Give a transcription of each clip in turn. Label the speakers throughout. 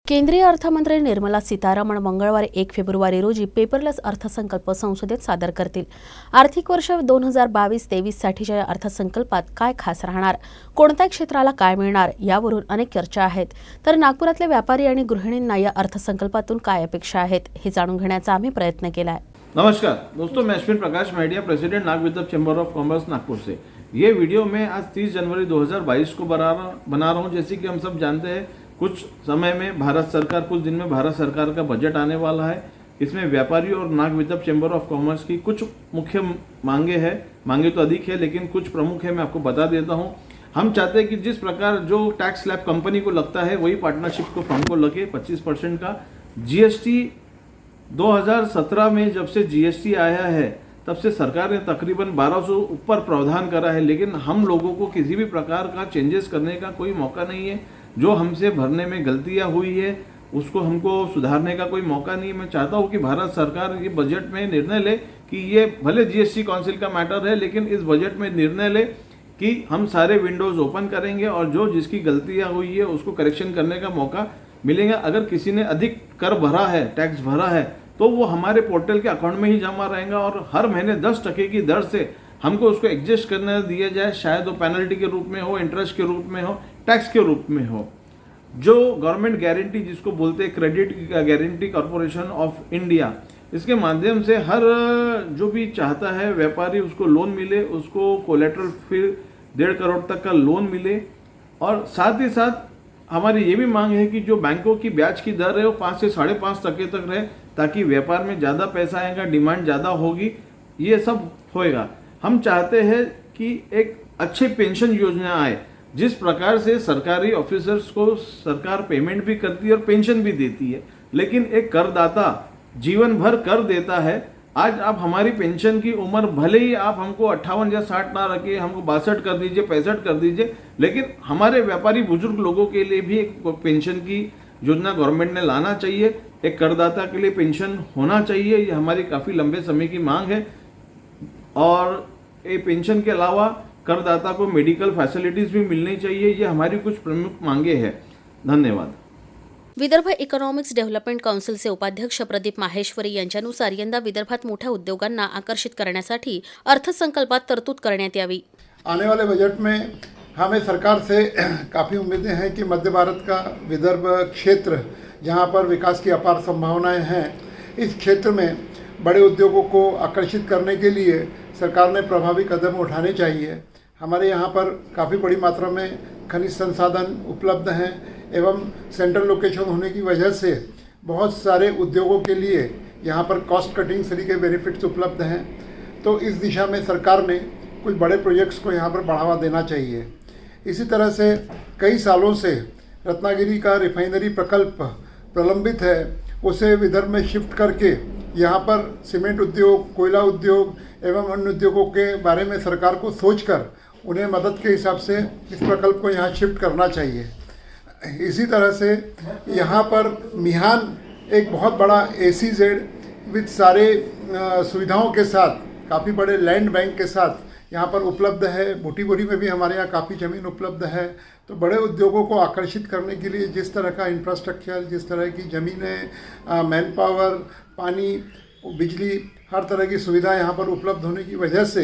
Speaker 1: केंद्रीय अर्थमंत्री निर्मला सीतारामन मंगळवारी 1 फेब्रुवारी रोजी पेपरलेस अर्थसंकल्प संसदेत सादर करतील। आर्थिक वर्ष 2022-23 साठीच्या या अर्थसंकल्पात काय खास राहणार, कोणत्या क्षेत्राला काय मिळणार यावरून अनेक चर्चा आहेत। तर नागपुरातले व्यापारी आणि गृहिणींना या अर्थसंकल्पातून काय अपेक्षा आहेत हे जाणून घेण्याचा आम्ही प्रयत्न केला आहे।
Speaker 2: नमस्कार दोस्तों, मैं Ashwin Prakash media president Nagvidya chamber of commerce Nagpur से। ये वीडियो मैं आज 30 जनवरी 2022 को बना रहा हूँ। जैसे कि हम सब जानते हैं, कुछ समय में कुछ दिन में भारत सरकार का बजट आने वाला है। इसमें व्यापारी और नागविद्या चैम्बर ऑफ कॉमर्स की कुछ मुख्य मांगे तो अधिक है, लेकिन कुछ प्रमुख है, मैं आपको बता देता हूँ। हम चाहते हैं कि जिस प्रकार जो टैक्स स्लैब कंपनी को लगता है वही पार्टनरशिप को फंड को लगे 25% का। जीएसटी 2017 में जब से जीएसटी आया है तब से सरकार ने तकरीबन 1200 ऊपर प्रावधान करा है, लेकिन हम लोगों को किसी भी प्रकार का चेंजेस करने का कोई मौका नहीं है। जो हमसे भरने में गलतियां हुई है उसको हमको सुधारने का कोई मौका नहीं है। मैं चाहता हूं कि भारत सरकार ये बजट में निर्णय ले कि ये भले जीएसटी काउंसिल का मैटर है, लेकिन इस बजट में निर्णय ले कि हम सारे विंडोज ओपन करेंगे और जो जिसकी गलतियां हुई है उसको करेक्शन करने का मौका मिलेगा। अगर किसी ने अधिक कर भरा है, टैक्स भरा है, तो वो हमारे पोर्टल के अकाउंट में ही जमा रहेगा और हर महीने 10% की दर से हमको उसको एडजस्ट करने दिया जाए। शायद वो पेनल्टी के रूप में हो, इंटरेस्ट के रूप में हो, टैक्स के रूप में हो। जो गवर्नमेंट गारंटी जिसको बोलते हैं credit guarantee corporation of India, इसके माध्यम से हर जो भी चाहता है व्यापारी उसको लोन मिले, उसको कोलेट्रल फिर 1.5 करोड़ तक का लोन मिले। और साथ ही साथ हमारी ये भी मांग है कि जो बैंकों की ब्याज की दर है वो 5 से 5.5% तक रहे, ताकि व्यापार में ज़्यादा पैसा आएगा, डिमांड ज़्यादा होगी, ये सब होएगा। हम चाहते हैं कि एक अच्छी पेंशन योजना आए, जिस प्रकार से सरकारी ऑफिसर्स को सरकार पेमेंट भी करती है और पेंशन भी देती है, लेकिन एक करदाता जीवन भर कर देता है। आज आप हमारी पेंशन की उम्र भले ही आप हमको 58 या 60 ना रखिए, हमको 62 कर दीजिए, 65 कर दीजिए, लेकिन हमारे व्यापारी बुजुर्ग लोगों के लिए भी एक पेंशन की योजना गवर्नमेंट ने लाना चाहिए। एक करदाता के लिए पेंशन होना चाहिए, ये हमारी काफ़ी लंबे समय की मांग है। और ये पेंशन के अलावा करदाता को मेडिकल फैसिलिटीज़ भी मिलनी चाहिए। ये हमारी कुछ प्रमुख मांगे हैं। धन्यवाद।
Speaker 1: विदर्भ इकॉनॉमिक्स डेव्हलपमेंट काउन्सिलचे उपाध्यक्ष प्रदीप माहेश्वरी यांच्यानुसार यंदा विदर्भात मोठ्या उद्योगांना आकर्षित करण्यासाठी अर्थसंकल्पात तरतूद करण्यात यावी।
Speaker 3: आने वाले बजट में हमें सरकार से काफ़ी उम्मीदें हैं कि मध्य भारत का विदर्भ क्षेत्र, जहां पर विकास की अपार संभावनाएं हैं, इस क्षेत्र में बड़े उद्योगों को आकर्षित करने के लिए सरकार ने प्रभावी कदम उठाने चाहिए। हमारे यहाँ पर काफ़ी बड़ी मात्रा में खनिज संसाधन उपलब्ध हैं एवं सेंट्रल लोकेशन होने की वजह से बहुत सारे उद्योगों के लिए यहाँ पर कॉस्ट कटिंग फ्री के बेनिफिट्स उपलब्ध हैं। तो इस दिशा में सरकार ने कुछ बड़े प्रोजेक्ट्स को यहाँ पर बढ़ावा देना चाहिए। इसी तरह से कई सालों से रत्नागिरी का रिफाइनरी प्रकल्प प्रलंबित है, उसे विदर्भ में शिफ्ट करके यहाँ पर सीमेंट उद्योग, कोयला उद्योग एवं अन्य उद्योगों के बारे में सरकार को सोचकर उन्हें मदद के हिसाब से इस प्रकल्प को यहाँ शिफ्ट करना चाहिए। इसी तरह से यहाँ पर मिहान एक बहुत बड़ा ACZ विद सारे सुविधाओं के साथ, काफ़ी बड़े लैंड बैंक के साथ यहाँ पर उपलब्ध है। बूटीबोरी में भी हमारे यहाँ काफ़ी ज़मीन उपलब्ध है। तो बड़े उद्योगों को आकर्षित करने के लिए जिस तरह का इंफ्रास्ट्रक्चर, जिस तरह की ज़मीनें, मैन पावर, पानी, बिजली, हर तरह की सुविधा यहाँ पर उपलब्ध होने की वजह से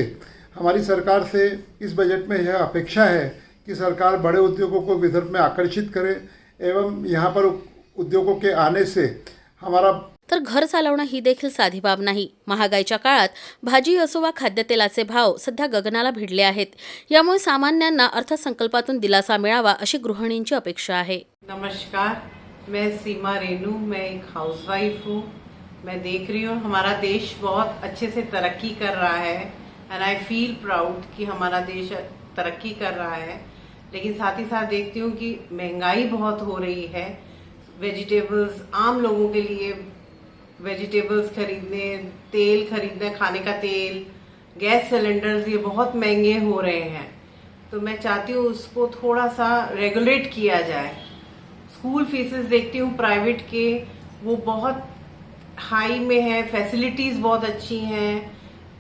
Speaker 3: हमारी सरकार से इस बजट में यह अपेक्षा है कि सरकार बड़े उद्योगों को विदर्भ में आकर्षित करे एवं यहाँ पर उद्योगों के आने से हमारा
Speaker 1: तर घर चालवणं ही देखील साधी बाब नाही। महागाईच्या काळात भाजी असो वा खाद्यतेलाचे भाव सध्या गगनाला भिडले आहेत। यामुळे सामान्यांना अर्थसंकल्पातून दिलासा मिळावा अशी गृहिणींची अपेक्षा आहे।
Speaker 4: नमस्कार, मैं सीमा रेनू, मैं एक हाउसवाइफ हूँ। मैं देख रही हूँ हमारा देश बहुत अच्छे से तरक्की कर रहा है एंड आई फील प्राउड कि हमारा देश तरक्की कर रहा है। लेकिन साथ ही साथ देखती हूँ कि महंगाई बहुत हो रही है। वेजिटेबल्स, आम लोगों के लिए वेजिटेबल्स खरीदने, तेल खरीदने, खाने का तेल, गैस सिलेंडर्स, ये बहुत महंगे हो रहे हैं। तो मैं चाहती हूँ उसको थोड़ा सा रेगुलेट किया जाए। स्कूल फीसेस देखती हूँ प्राइवेट के, वो बहुत हाई में है, फैसिलिटीज़ बहुत अच्छी हैं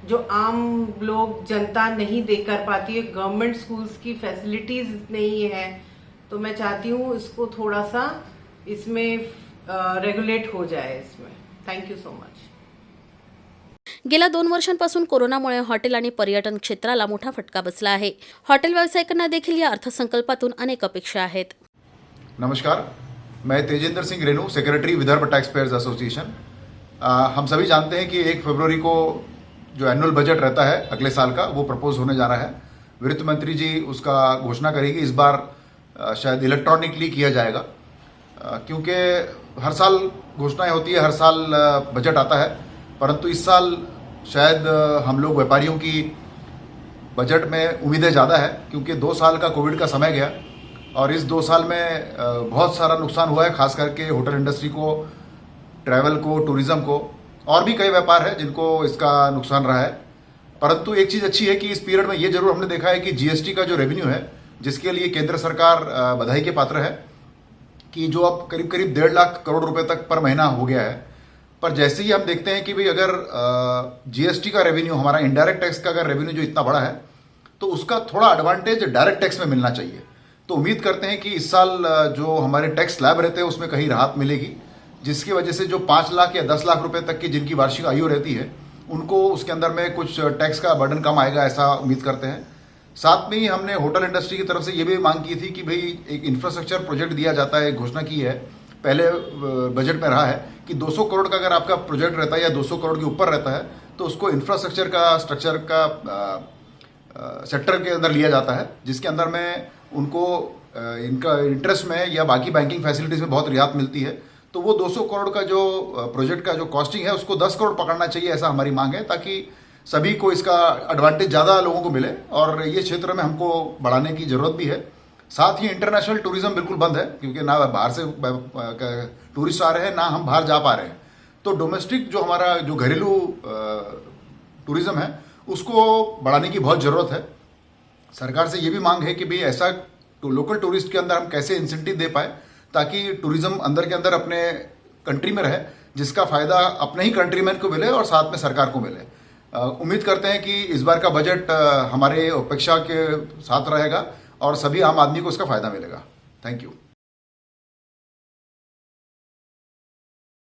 Speaker 4: जो आम लोग, जनता नहीं दे कर पाती है। गवर्नमेंट स्कूल्स की फैसिलिटीज़ नहीं है। तो मैं चाहती हूँ इसको थोड़ा सा इसमें रेगुलेट हो जाए इसमें। Thank you so much.
Speaker 1: गेल्या 2 वर्षांपासून कोरोनामुळे हॉटेल आणि पर्यटन क्षेत्राला मोठा फटका बसला आहे. हॉटेल व्यावसायिकांना देखील या अर्थसंकल्पातून अनेक अपेक्षा आहेत.
Speaker 5: नमस्कार, मैं Tejendra Singh Renu, secretary Vidarbha tax payers association. हम सभी जानते हैं कि 1 फरवरी को जो एनुअल बजट रहता है अगले साल का, वो प्रपोज होने जा रहा है। वित्त मंत्री जी उसका घोषणा करेगी। इस बार शायद इलेक्ट्रॉनिकली किया जाएगा, क्योंकि हर साल घोषणाएं होती है, हर साल बजट आता है, परंतु इस साल शायद हम लोग व्यापारियों की बजट में उम्मीदें ज़्यादा है, क्योंकि 2 साल का कोविड का समय गया और इस 2 साल में बहुत सारा नुकसान हुआ है, खास करके होटल इंडस्ट्री को, ट्रैवल को, टूरिज़्म को, और भी कई व्यापार है जिनको इसका नुकसान रहा है। परंतु एक चीज़ अच्छी है कि इस पीरियड में ये जरूर हमने देखा है कि जीएसटी का जो रेवेन्यू है, जिसके लिए केंद्र सरकार बधाई के पात्र है, कि जो अब करीब करीब 1.5 लाख करोड़ रुपए तक पर महीना हो गया है। पर जैसे ही हम देखते हैं कि भाई अगर जीएसटी का रेवेन्यू, हमारा इनडायरेक्ट टैक्स का अगर रेवेन्यू जो इतना बड़ा है, तो उसका थोड़ा एडवांटेज डायरेक्ट टैक्स में मिलना चाहिए। तो उम्मीद करते हैं कि इस साल जो हमारे टैक्स स्लैब रहते हैं उसमें कहीं राहत मिलेगी, जिसकी वजह से जो 5 लाख या 10 लाख रुपए तक की जिनकी वार्षिक आयु रहती है, उनको उसके अंदर में कुछ टैक्स का बर्डन कम आएगा, ऐसा उम्मीद करते हैं। साथ में ही हमने होटल इंडस्ट्री की तरफ से ये भी मांग की थी कि भाई एक इंफ्रास्ट्रक्चर प्रोजेक्ट दिया जाता है, घोषणा की है, पहले बजट में रहा है कि 200 करोड़ का अगर आपका प्रोजेक्ट रहता है या 200 करोड़ के ऊपर रहता है, तो उसको इंफ्रास्ट्रक्चर का स्ट्रक्चर का सेक्टर के अंदर लिया जाता है, जिसके अंदर में उनको इनका इंटरेस्ट में या बाकी बैंकिंग फैसिलिटीज में बहुत रियायत मिलती है। तो वो 200 करोड़ का जो प्रोजेक्ट का जो कॉस्टिंग है, उसको 10 करोड़ पकड़ना चाहिए, ऐसा हमारी मांग है, ताकि सभी को इसका एडवांटेज ज़्यादा लोगों को मिले। और ये क्षेत्र में हमको बढ़ाने की ज़रूरत भी है। साथ ही इंटरनेशनल टूरिज्म बिल्कुल बंद है, क्योंकि ना बाहर से टूरिस्ट आ रहे हैं, ना हम बाहर जा पा रहे हैं। तो डोमेस्टिक जो हमारा जो घरेलू टूरिज्म है, उसको बढ़ाने की बहुत ज़रूरत है। सरकार से ये भी मांग है कि भाई ऐसा लोकल टूरिस्ट के अंदर हम कैसे इंसेंटिव दे पाए, ताकि टूरिज्म अंदर के अंदर अपने कंट्री में रहे, जिसका फ़ायदा अपने ही कंट्रीमैन को मिले और साथ में सरकार को मिले। उम्मीद करते हैं कि इस बार का बजट हमारे अपेक्षा के साथ रहेगा और सभी आम आदमी को इसका फ़ायदा मिलेगा। Thank you.